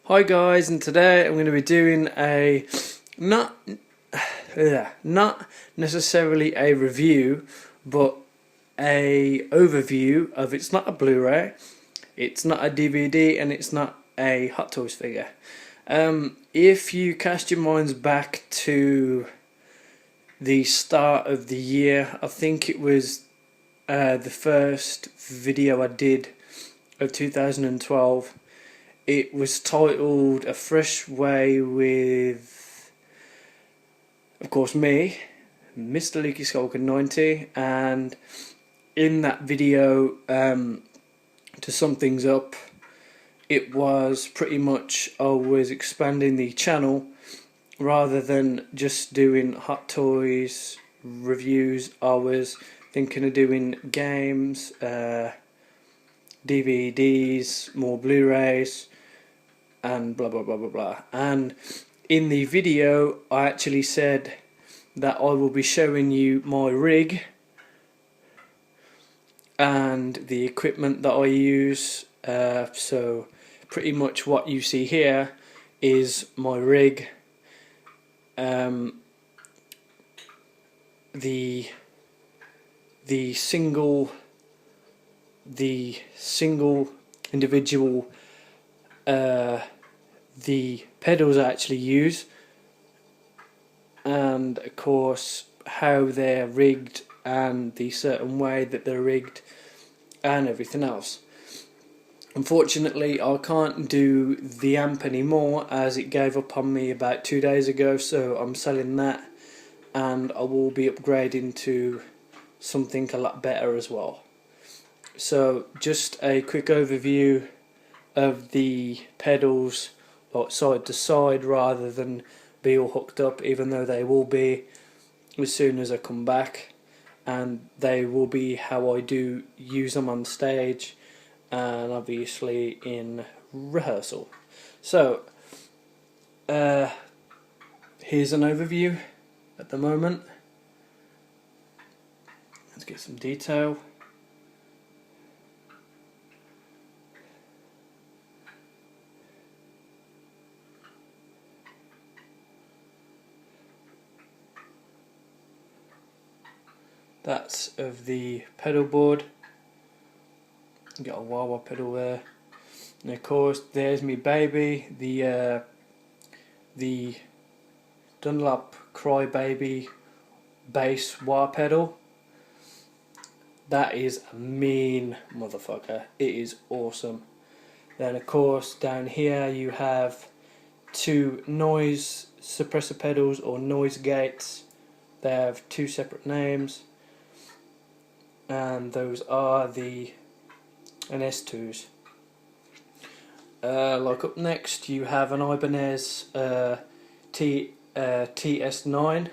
Hi guys, and today I'm going to be doing a not necessarily a review, but a overview of. It's not a Blu-ray, it's not a DVD, and it's not a Hot Toys figure. If you cast your minds back to the start of the year, I think it was the first video I did of 2012. It was titled A Fresh Way with, of course, me, MrLukeyskywalker90, and in that video, to sum things up, it was pretty much I was expanding the channel rather than just doing Hot Toys reviews. I was thinking of doing games, DVDs, more Blu-rays, and blah blah blah blah blah. And in the video I actually said that I will be showing you my rig and the equipment that I use. So pretty much what you see here is my rig. The single individual the pedals I actually use, and of course how they're rigged and the certain way that they're rigged and everything else. Unfortunately I can't do the amp anymore as it gave up on me about 2 days ago, so I'm selling that and I will be upgrading to something a lot better as well. So just a quick overview of the pedals, like side to side, rather than be all hooked up, even though they will be as soon as I come back, and they will be how I do use them on stage and obviously in rehearsal. So here's an overview at the moment. Let's get some detail. That's of the pedal board. Got a wah-wah pedal there, and of course there's me baby, the Dunlop Crybaby bass wah pedal. That is a mean motherfucker. It is awesome. Then of course down here you have two noise suppressor pedals or noise gates. They have two separate names, and those are the NS2s. Like up next you have an Ibanez TS9,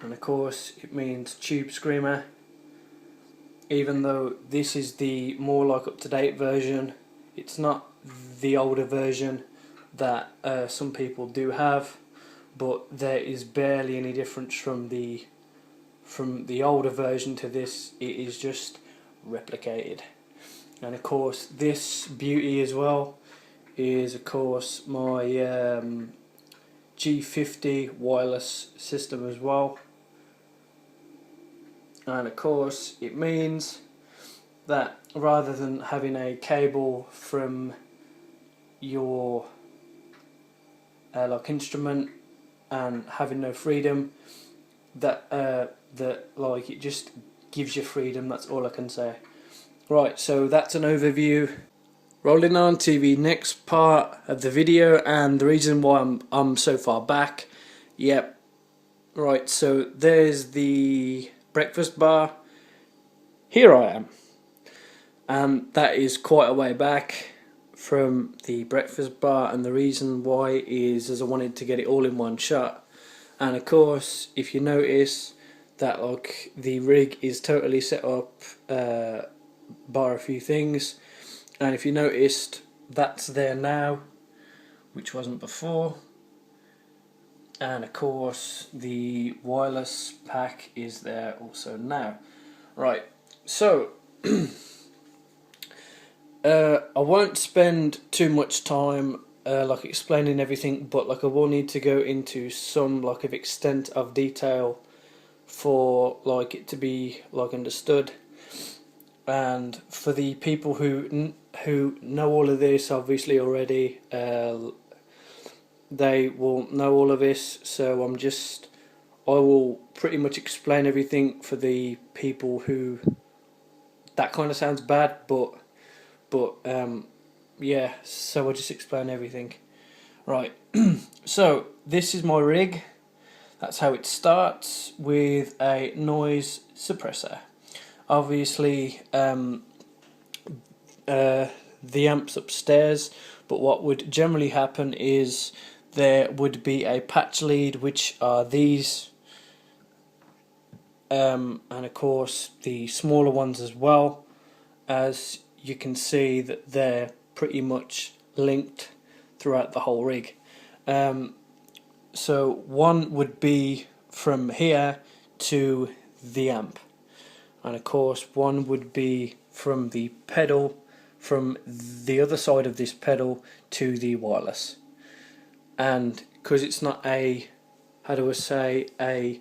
and of course it means Tube Screamer, even though this is the more like up-to-date version. It's not the older version that some people do have, but there is barely any difference from the older version to this. It is just replicated. And of course this beauty as well is of course my G50 wireless system as well, and of course it means that rather than having a cable from your like instrument and having no freedom, that like it just gives you freedom. That's all I can say. Right, so that's an overview. Rolling on to the next part of the video, and the reason why I'm so far back. Yep. Right, so there's the breakfast bar. Here I am. And that is quite a way back from the breakfast bar, and the reason why is as I wanted to get it all in one shot. And of course, if you notice that like the rig is totally set up bar a few things, and if you noticed that's there now, which wasn't before, and of course the wireless pack is there also now. Right, so I won't spend too much time like explaining everything, but like I will need to go into some like of extent of detail for like it to be like understood. And for the people who know all of this obviously already, they will know all of this. So I will pretty much explain everything for the people who that kind of sounds bad, but yeah. So I'll just explain everything. Right. So this is my rig. That's how it starts, with a noise suppressor. Obviously, the amp's upstairs, but what would generally happen is there would be a patch lead, which are these, and of course the smaller ones as well. As you can see that they're pretty much linked throughout the whole rig. So one would be from here to the amp, and of course one would be from the pedal, from the other side of this pedal to the wireless. And because it's not a, how do I say, a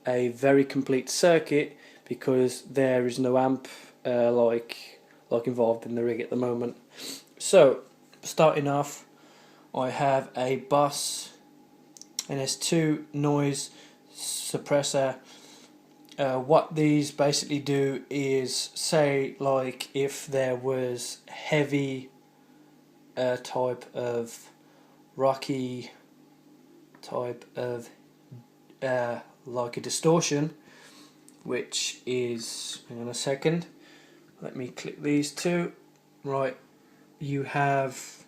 very complete circuit, because there is no amp like involved in the rig at the moment. So starting off, I have a Boss NS2 noise suppressor. What these basically do is, say like if there was heavy type of rocky type of like a distortion, which is, hang on a second, let me click these two. Right, you have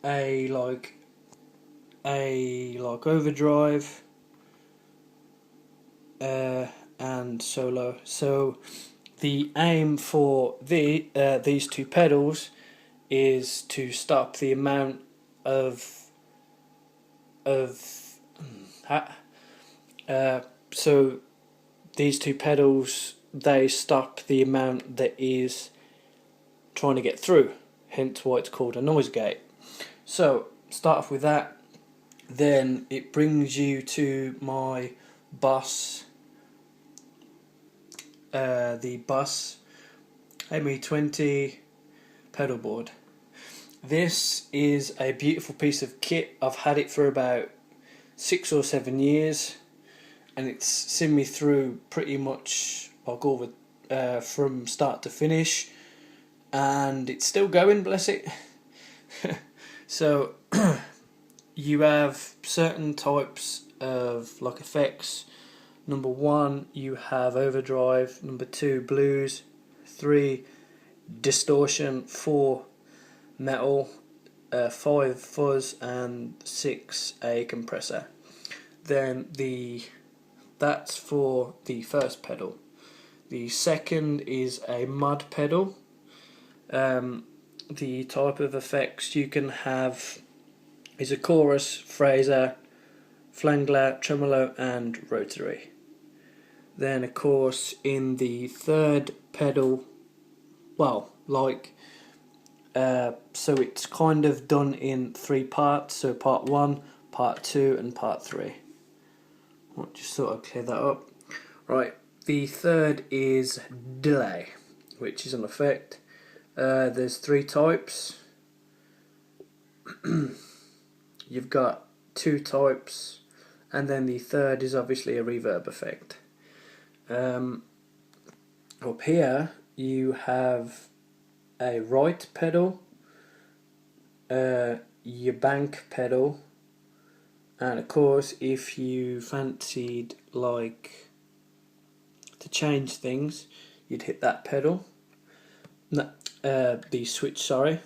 a like overdrive and solo. So the aim for these two pedals is to stop the amount of so these two pedals, they stop the amount that is trying to get through, hence why it's called a noise gate. So start off with that, then it brings you to my Boss, the Boss ME20 pedal board. This is a beautiful piece of kit. I've had it for about 6 or 7 years, and it's seen me through pretty much like all the from start to finish, and it's still going, bless it. So you have certain types of like effects. Number 1, you have overdrive. Number 2, blues. 3, distortion. 4, metal. 5, fuzz, and 6, a compressor. Then that's for the first pedal. The second is a mod pedal. The type of effects you can have is a chorus, phaser, flangler, tremolo, and rotary. Then of course in the third pedal, well, so it's kind of done in 3 parts, so part 1, part 2 and part 3. I'll just sort of clear that up. Right, the third is delay, which is an effect. There's 3 types. You've got 2 types, and then the third is obviously a reverb effect. Up here you have a right pedal, your bank pedal, and of course if you fancied like to change things, you'd hit that pedal, the switch, sorry.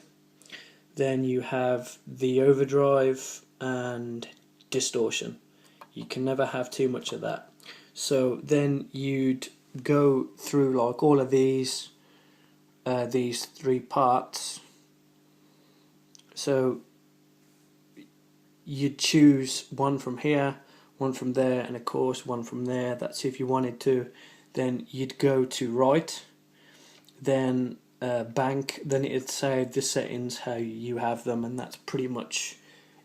Then you have the overdrive and distortion. You can never have too much of that. So then you'd go through like all of these 3 parts. So you'd choose one from here, one from there, and of course one from there. That's if you wanted to. Then you'd go to right. Then bank, then it'd save the settings how you have them, and that's pretty much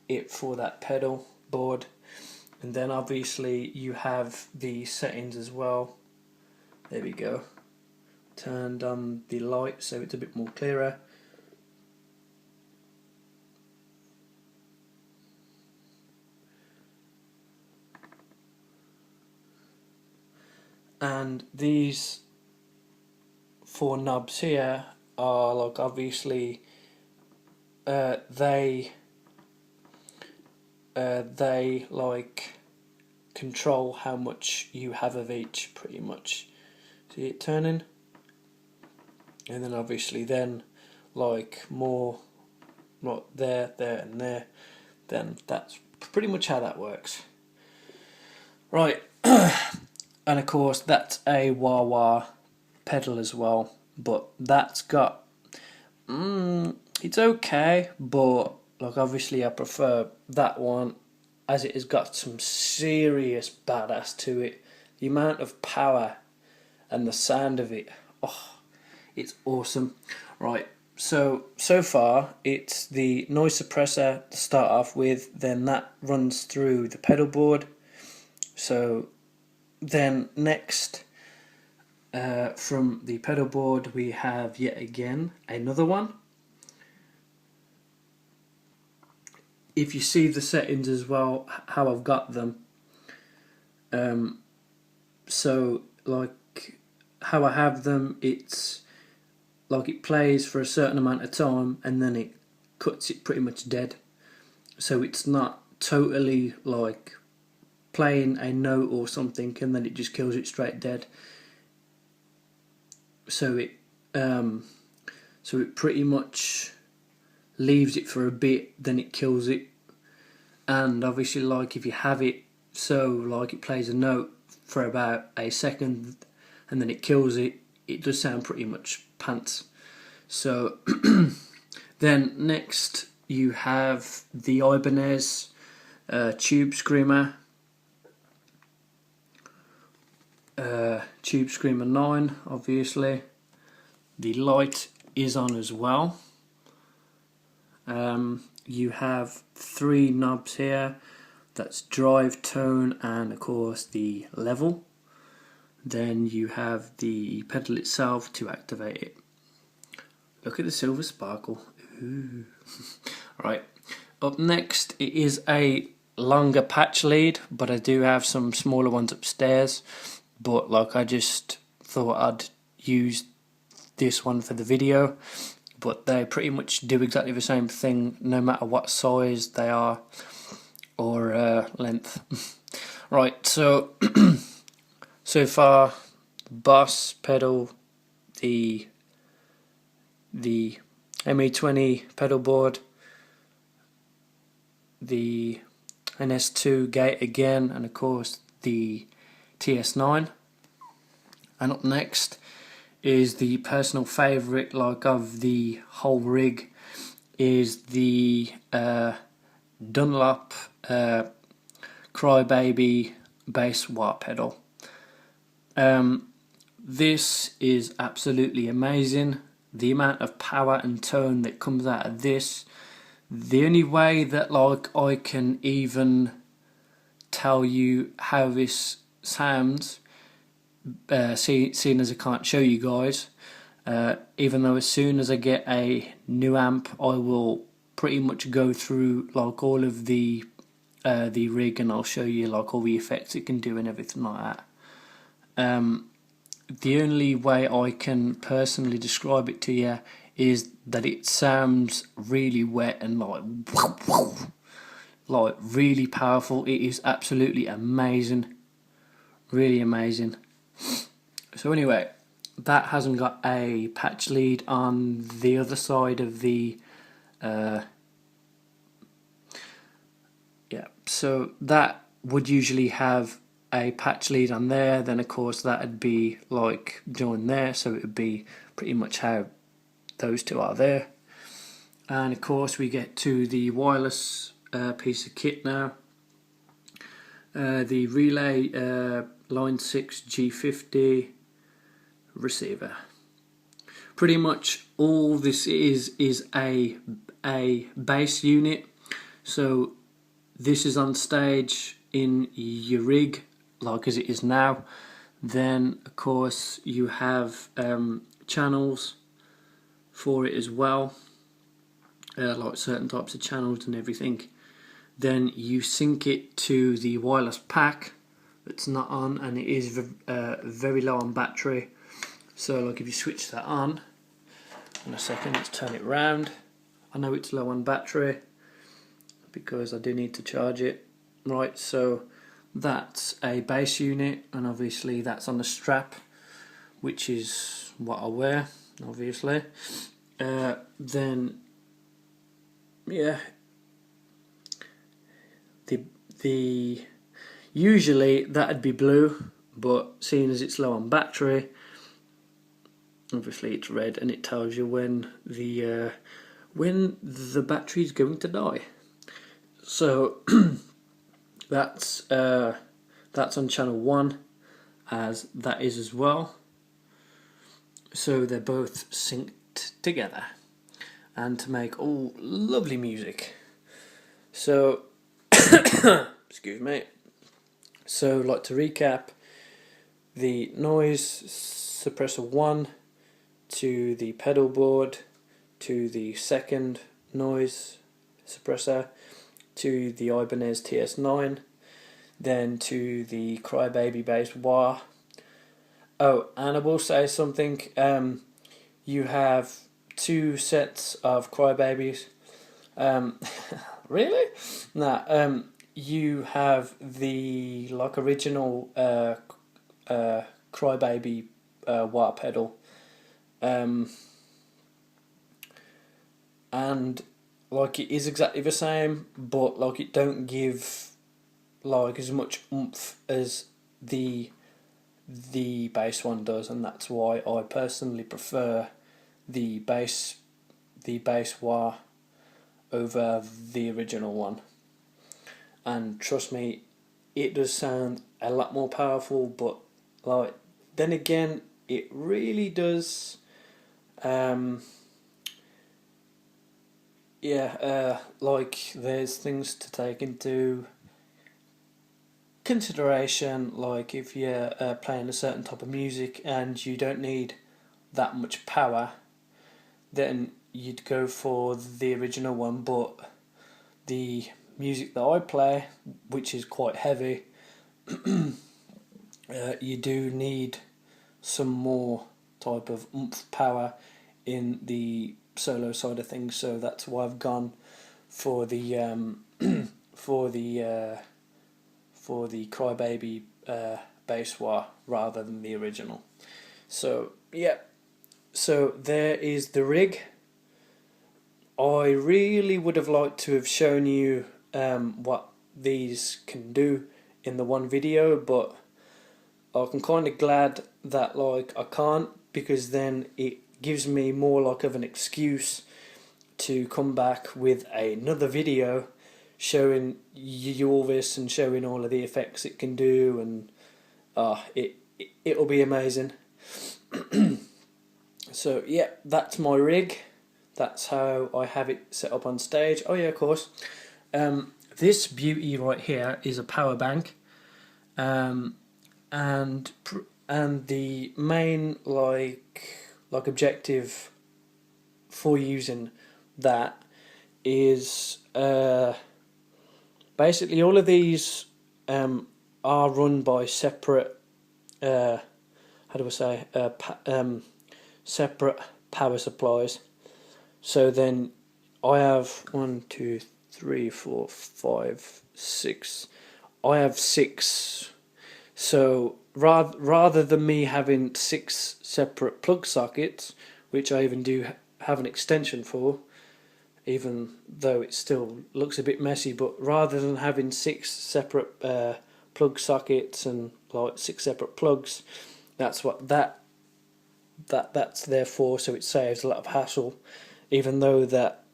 it for that pedal board. And then obviously you have the settings as well. There we go. Turned on the light so it's a bit more clearer. And these 4 knobs here are like obviously they like control how much you have of each, pretty much. See it turning, and then obviously then like more like there and there, then that's pretty much how that works. Right. And of course that's a wah-wah pedal as well, but that's got it's okay, but like obviously I prefer that one as it has got some serious badass to it. The amount of power and the sound of it, oh, it's awesome. Right, so far it's the noise suppressor to start off with, then that runs through the pedal board. So then next from the pedal board we have yet again another one. If you see the settings as well, how I've got them, so like how I have them, it's like it plays for a certain amount of time and then it cuts it pretty much dead. So it's not totally like playing a note or something and then it just kills it straight dead. So it pretty much leaves it for a bit, then it kills it. And obviously like if you have it so like it plays a note for about a second and then it kills it, it does sound pretty much pants. So then next you have the Ibanez Tube Screamer, Tube Screamer 9 obviously. The light is on as well. You have 3 knobs here, that's drive, tone and of course the level. Then you have the pedal itself to activate it. Look at the silver sparkle. Ooh. Right, up next it is a longer patch lead, but I do have some smaller ones upstairs, but like I just thought I'd use this one for the video. But they pretty much do exactly the same thing no matter what size they are or length. Right, so so far Boss pedal, the ME20 pedal board, the NS2 gate again, and of course the TS9. And up next is the personal favourite like of the whole rig, is the Dunlop Crybaby bass wah pedal. This is absolutely amazing. The amount of power and tone that comes out of this, the only way that like I can even tell you how this sounds, seeing as I can't show you guys, even though as soon as I get a new amp I will pretty much go through like all of the rig and I'll show you like all the effects it can do and everything like that. The only way I can personally describe it to you is that it sounds really wet and like really powerful. It is absolutely amazing, really amazing. So anyway, that hasn't got a patch lead on the other side of the so that would usually have a patch lead on there, then of course that would be like joined there, so it would be pretty much how those two are there. And of course we get to the wireless piece of kit now. The relay line 6 G50 receiver. pretty much all this is a bass unit. So this is on stage in your rig, like as it is now. Then of course you have channels for it as well, like certain types of channels and everything. Then you sync it to the wireless pack that's not on, and it is very low on battery. So like if you switch that on in a second, let's turn it round. I know it's low on battery because I do need to charge it. Right, so that's a bass unit, and obviously that's on the strap, which is what I wear, obviously. Then yeah, the usually that'd be blue, but seeing as it's low on battery, obviously it's red, and it tells you when the battery's going to die. So that's on channel 1, as that is as well. So they're both synced together, and to make all lovely music. So excuse me. So like to recap, the noise suppressor 1 to the pedal board, to the second noise suppressor, to the Ibanez TS9, then to the Crybaby bass wah. Oh, and I will say something, you have 2 sets of Crybabys. Really? Nah, you have the like original Crybaby wah pedal, and like it is exactly the same, but like it don't give like as much oomph as the bass one does, and that's why I personally prefer the bass wah over the original one. And trust me, it does sound a lot more powerful, but like then again, it really does like there's things to take into consideration, like if you're playing a certain type of music and you don't need that much power, then you'd go for the original one. But the music that I play, which is quite heavy, you do need some more type of oomph power in the solo side of things. So that's why I've gone for the for the Crybaby bass wah rather than the original. So yeah, so there is the rig. I really would have liked to have shown you what these can do in the one video, but I'm kind of glad that like I can't, because then it gives me more like of an excuse to come back with another video showing you all this and showing all of the effects it can do, and it'll be amazing. So yeah, that's my rig. That's how I have it set up on stage. Oh yeah, of course. This beauty right here is a power bank, and the main like objective for using that is basically all of these are run by separate separate power supplies. So then I have 1, 2, 3, 4, 5, 6. I have 6. So rather than me having 6 separate plug sockets, which I even do have an extension for, even though it still looks a bit messy, but rather than having 6 separate plug sockets and like 6 separate plugs, that's what that's there for. So it saves a lot of hassle, even though that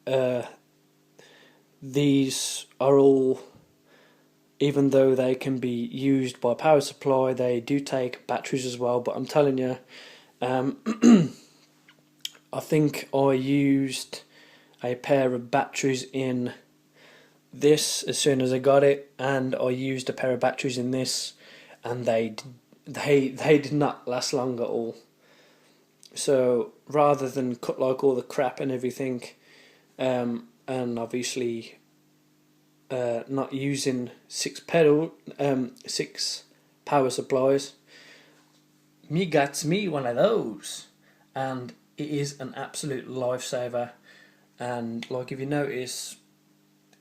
these are all, even though they can be used by power supply, they do take batteries as well. But I'm telling you, I think I used a pair of batteries in this as soon as I got it, and I used a pair of batteries in this, and they did not last long at all. So rather than cut like all the crap and everything, and obviously not using six power supplies, me got me one of those, and it is an absolute lifesaver. And like if you notice,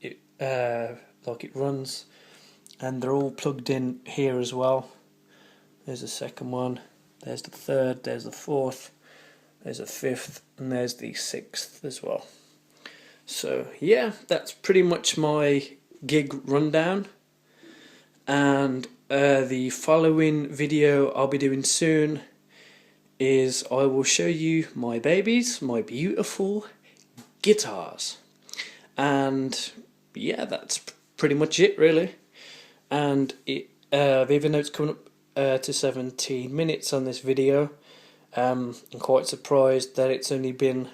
it like it runs, and they're all plugged in here as well. There's the second one, there's the third, there's the fourth, there's a fifth, and there's the sixth as well. So yeah, that's pretty much my gig rundown. And the following video I'll be doing soon is I will show you my babies, my beautiful guitars. And yeah, that's pretty much it really. And even though it's coming up to 17 minutes on this video, I'm quite surprised that it's only been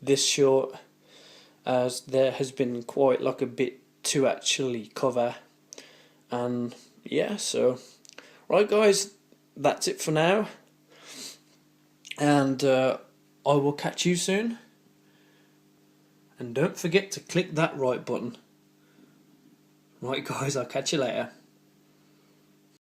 this short, as there has been quite like a bit to actually cover. And yeah, so right guys, that's it for now, and I will catch you soon. And don't forget to click that right button. Right guys, I'll catch you later.